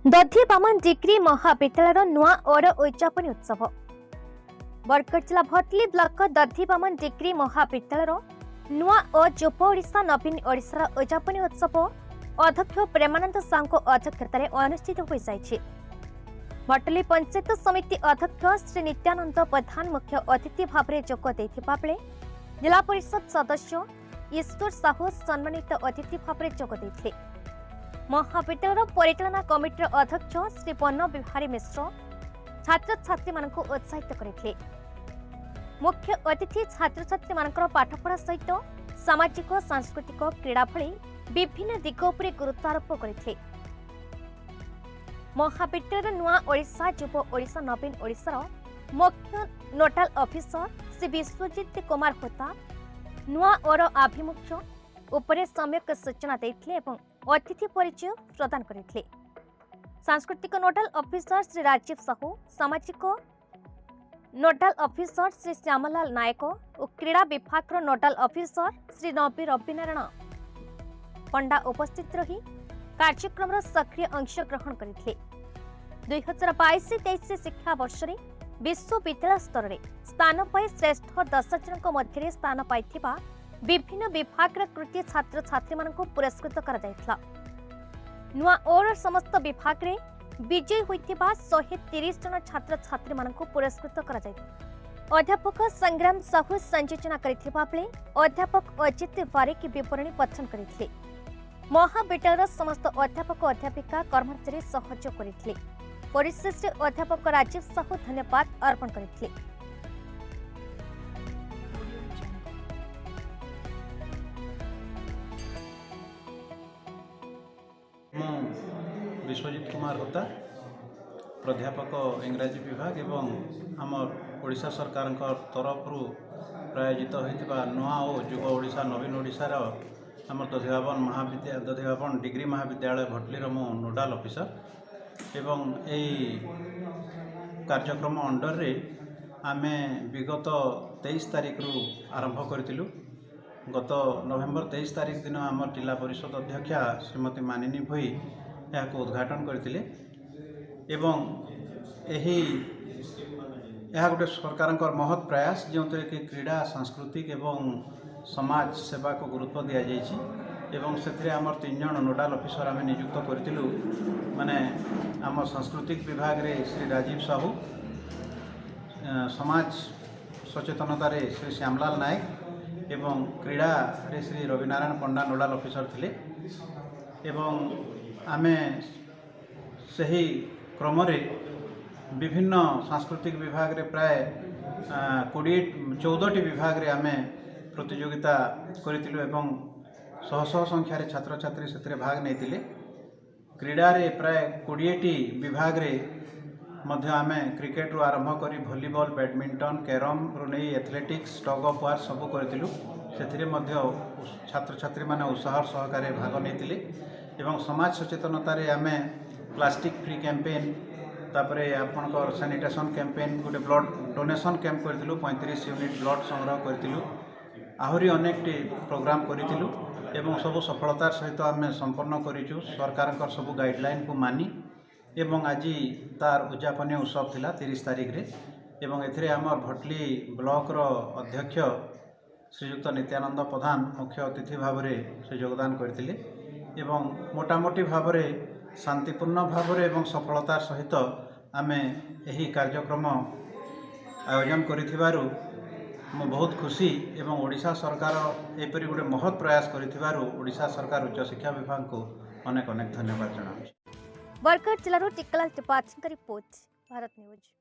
दधिबामन degree महाविद्यालय नुआ और उद्यापन उत्सव बरगढ़ जिला भटली ब्लॉक दधिबामन डिग्री महाविद्यालय नुआ और युव ओडिशा नवीन ओडिशा उद्यापन उत्सव अध्यक्ष प्रेमानंद साहू अध्यक्षता अनुष्ठित हो जाइए। भटली पंचायत समिति अध्यक्ष श्री नित्यानंद प्रधान मुख्य अतिथि भाव में जोग देथिबा बेले जिला परिषद सदस्य ईश्वर साहू सम्मानित अतिथि भाव में जोग देथिले। महाविद्यालय परिचालना कमिटर अध्यक्ष श्री पन्न बिहारी मिश्र छात्र छात्री मानक उत्साहित करथिले। मुख्य अतिथि छात्र छात्री मानकर पाठपढ़ा सहित सामाजिक सांस्कृतिक क्रीड़ा भली विभिन्न दिग उपरे गुरुत्व आरोप करथिले। महाविद्यालय नुआ ओडिशा युव ओडिशा नवीन ओडिशा मुख्य नोडाल ऑफिसर श्री विश्वजीत कुमार होता नुआ और आभिमुख्य उपरे सम्यक सूचना देथिले एवं अतिथि परिचय प्रदान करथिले। सांस्कृतिक नोडाल ऑफिसर श्री राजीव साहू, सामाजिक नोडाल ऑफिसर श्री श्यामलाल नायक और क्रीड़ा विभाग नोडाल ऑफिसर श्री नबी रविनारायण पंडा उपस्थित रही कार्यक्रम सक्रिय अंशग्रहण करथिले। 2022-23 शिक्षा वर्ष में विश्वविद्यालय स्तर में स्थान पाई श्रेष्ठ 10 जन मध्य स्थान पाइथिबा विभिन्न विभाग कृति छात्र छात्री मानक पुरस्कृत करा जायथला। नुआ और समस्त विभाग रे विजयी होइथिबा 130 जन छात्र छात्री मानक पुरस्कृत करा जायथला। अध्यापक संग्राम साहू संयोजना करथिबा बेले अध्यापक अजित बारिक विवरणी पठन करथिले। महाविद्यालय समस्त अध्यापक अध्यापिका कर्मचारी सहयोग करथिले। परिशेष अध्यापक राजीव साहू धन्यवाद अर्पण करथिले। विश्वजीत कुमार होता प्राध्यापक इंग्राजी विभाग एवं आमर ओडिशा सरकार तरफ प्रायोजित होता नुआ और युव ओडिशा नवीन ओडिशार आम दधिबामन डिग्री महाविद्यालय भटलीर मु नोडाल ऑफिसर एवं यही कार्यक्रम अंडर रे आमे विगत 23 तारिख रु आरंभ करथिलु। गत नवेम्बर 23 तारिख दिन आम जिला परिषद अध्यक्षा श्रीमती मानिनी भोई यहाँ उद्घाटन करथिले एवं यह गोटे सरकार महत् प्रयास जो कि क्रीड़ा सांस्कृतिक एवं समाज सेवा को गुरुत्व दि जाइए एवं से आमर 3 जन नोडाल ऑफिसर आम नियुक्त करूँ माने आम सांस्कृतिक विभाग रे श्री राजीव साहू, समाज सचेतनता रे श्री श्यामलाल नायक एवं क्रीड़ा रे श्री रविनारायण पंडा नोडाल ऑफिसर थिले एवं आमे सही क्रम विभिन्न सांस्कृतिक विभाग रे प्राय 14टी विभाग रे आमे प्रतियोगिता करितिलु एवं शह शह संख्यार छात्र छात्री से भाग नहीं। क्रीड़ा रे प्राय 20टी विभाग रे मध्य आमे क्रिकेट रु आरंभ करी वॉलीबॉल, बैडमिंटन, कैरम रु नहीं एथलेटिक्स, टग ऑफ वार सब करितिलु। से मध्य छात्र छात्री माने उत्साह सहकारे भाग नहीं एवं समाज सचेतनता रे आमे प्लास्टिक फ्री कैंपेन तापरे आपनकर सैनिटेशन कैंपेन गोटे ब्लड डोनेशन कैंप करथिलु 35 यूनिट ब्लड संग्रह करथिलु आहुरी अनेक प्रोग्राम करिथिलु एवं सब सफलतार सहित आम संपन्न करिछु सरकार सब गाइडलाइन को मानी एवं आज तार उद्यापन उत्सव थिला 30 तारिख रे एवं एथिरे आमर भटली ब्लॉक रो अध्यक्ष श्रीयुक्त नित्यानंद प्रधान मुख्य अतिथि भाव में से योगदान करथिले एवं मोटामोटी भाव में शांतिपूर्ण भाव में एवं सफलतार सहित आमे यही कार्यक्रम आयोजन करिथिबारु मु बहुत खुशी एवं ओडिशा सरकार एपरी गोटे महत् प्रयास करिथिबारु ओडिशा सरकार उच्च शिक्षा विभाग को अनेक अनेक धन्यवाद जनाऊँ। बरगढ़ जिलार टिकला रिपोर्ट भारत न्यूज।